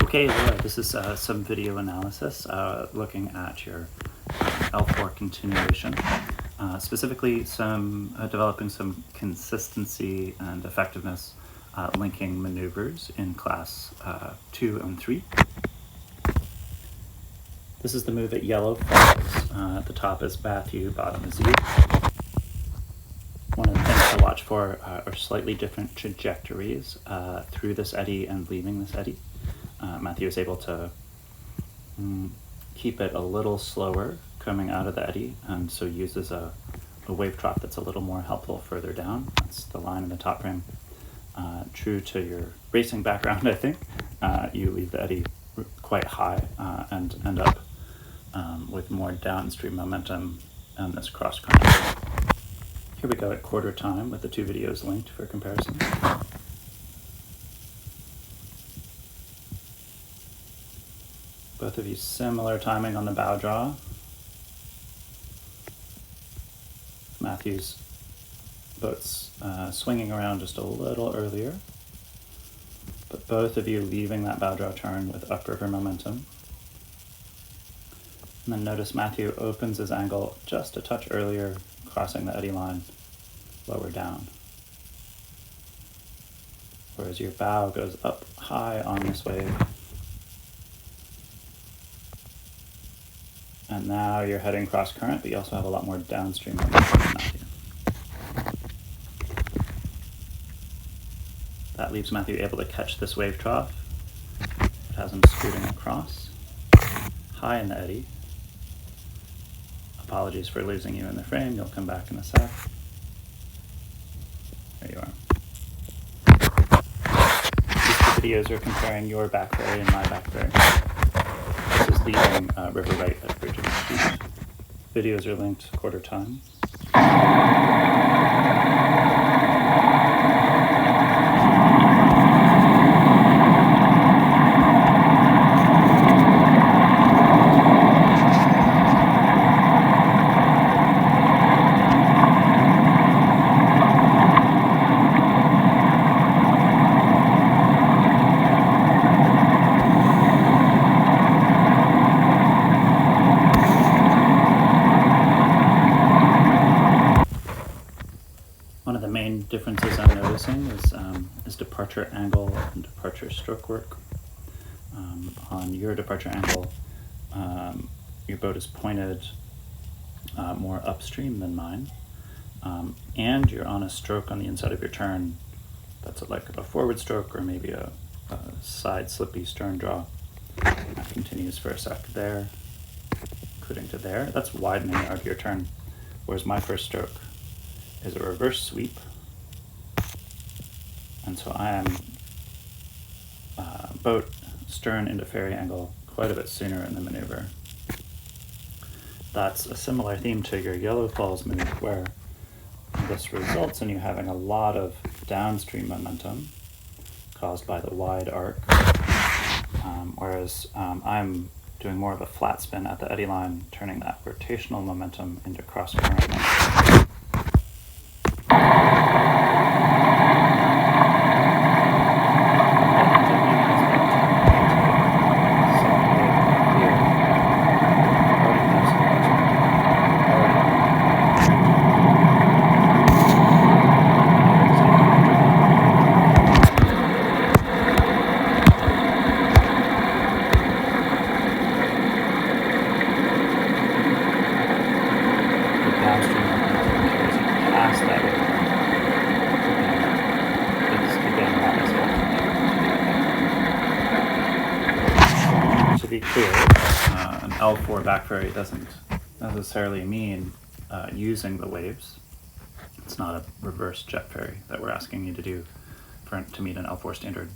Okay, Laura, this is some video analysis looking at your L4 continuation, specifically developing some consistency and effectiveness linking maneuvers in class 2 and 3. This is the move at Yellow Falls. At the top is Matthew, bottom is you. One of the things to watch for are slightly different trajectories through this eddy and leaving this eddy. Matthew is able to keep it a little slower coming out of the eddy, and so uses a wave trough that's a little more helpful further down. That's the line in the top frame. True to your racing background, I think, you leave the eddy quite high and end up with more downstream momentum on this cross current. Here we go at quarter time with the two videos linked for comparison. Both of you similar timing on the bow draw. Matthew's boat's swinging around just a little earlier, but both of you leaving that bow draw turn with upriver momentum. And then notice Matthew opens his angle just a touch earlier, crossing the eddy line lower down. Whereas your bow goes up high on this wave. And now you're heading cross current, but you also have a lot more downstream momentum than Matthew. That leaves Matthew able to catch this wave trough. It has him scooting across, high in the eddy. Apologies for losing you in the frame, you'll come back in a sec. There you are. These two videos are comparing your back ferry and my back ferry. This is leaving River Right at Virginia Beach. Videos are linked quarter time. One of the main differences I'm noticing is departure angle and departure stroke work. On your departure angle, your boat is pointed more upstream than mine, and you're on a stroke on the inside of your turn that's like a forward stroke or maybe a side slippy stern draw. That continues for a sec there, including to there. That's widening the arc of your turn, whereas my first stroke is a reverse sweep, and so I am boat stern into ferry angle quite a bit sooner in the maneuver. That's a similar theme to your Yellow Falls move, where this results in you having a lot of downstream momentum caused by the wide arc, whereas I'm doing more of a flat spin at the eddy line, turning that rotational momentum into cross current momentum. To be clear, an L4 back ferry doesn't necessarily mean using the waves. It's not a reverse jet ferry that we're asking you to do to meet an L4 standard.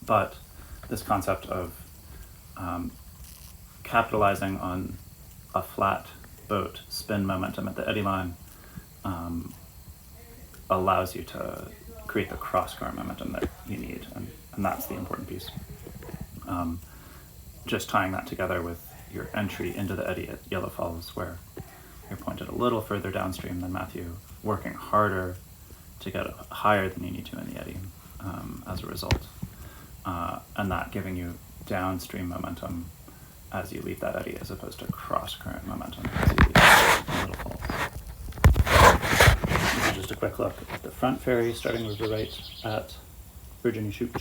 But this concept of capitalizing on a flat boat spin momentum at the eddy line allows you to create the cross current momentum that you need, and that's the important piece. Just tying that together with your entry into the eddy at Yellow Falls, where you're pointed a little further downstream than Matthew, working harder to get higher than you need to in the eddy as a result. and that giving you downstream momentum as you leave that eddy, as opposed to cross current momentum as you leave the little falls. This is just a quick look at the front ferry starting river right at Virginia Chute.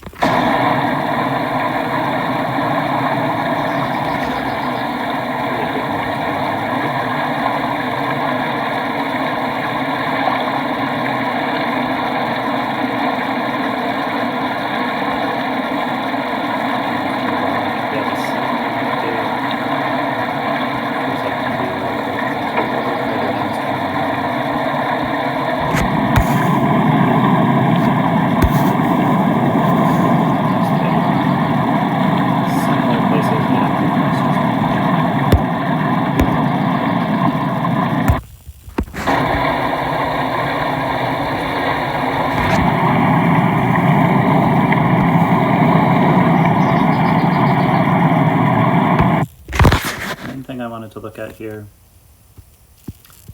To look at here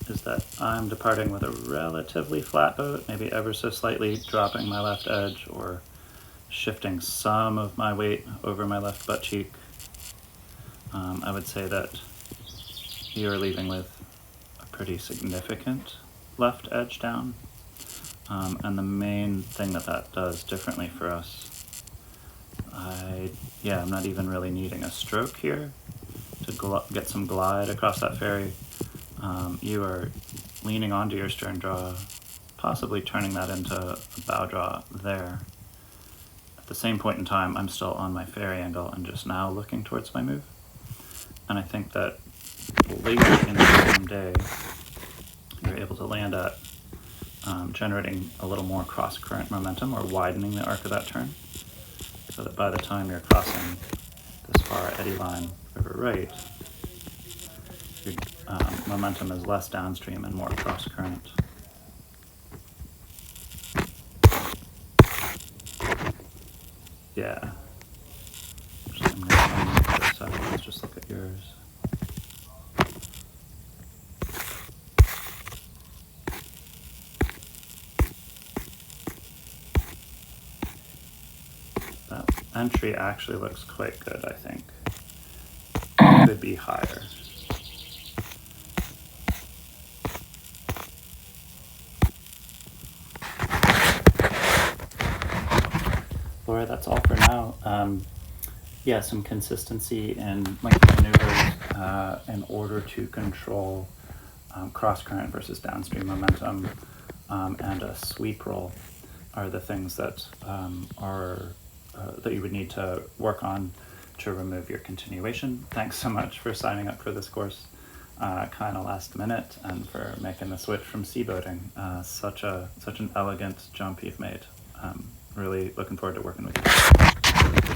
is that I'm departing with a relatively flat boat, maybe ever so slightly dropping my left edge or shifting some of my weight over my left butt cheek. I would say that you're leaving with a pretty significant left edge down, and the main thing that does differently for us, I'm not even really needing a stroke here to get some glide across that ferry. You are leaning onto your stern draw, possibly turning that into a bow draw there. At the same point in time, I'm still on my ferry angle and just now looking towards my move. And I think that later in the same day, you're able to land at generating a little more cross current momentum or widening the arc of that turn, so that by the time you're crossing this far eddy line river right, your momentum is less downstream and more cross current. Yeah. Let's just look at yours. That entry actually looks quite good, I think. Could be higher. Laura, that's all for now. Some consistency in length maneuvers in order to control cross current versus downstream momentum, and a sweep roll are the things that that you would need to work on to remove your continuation. Thanks so much for signing up for this course, kind of last minute, and for making the switch from seaboating. Such an elegant jump you've made. Really looking forward to working with you.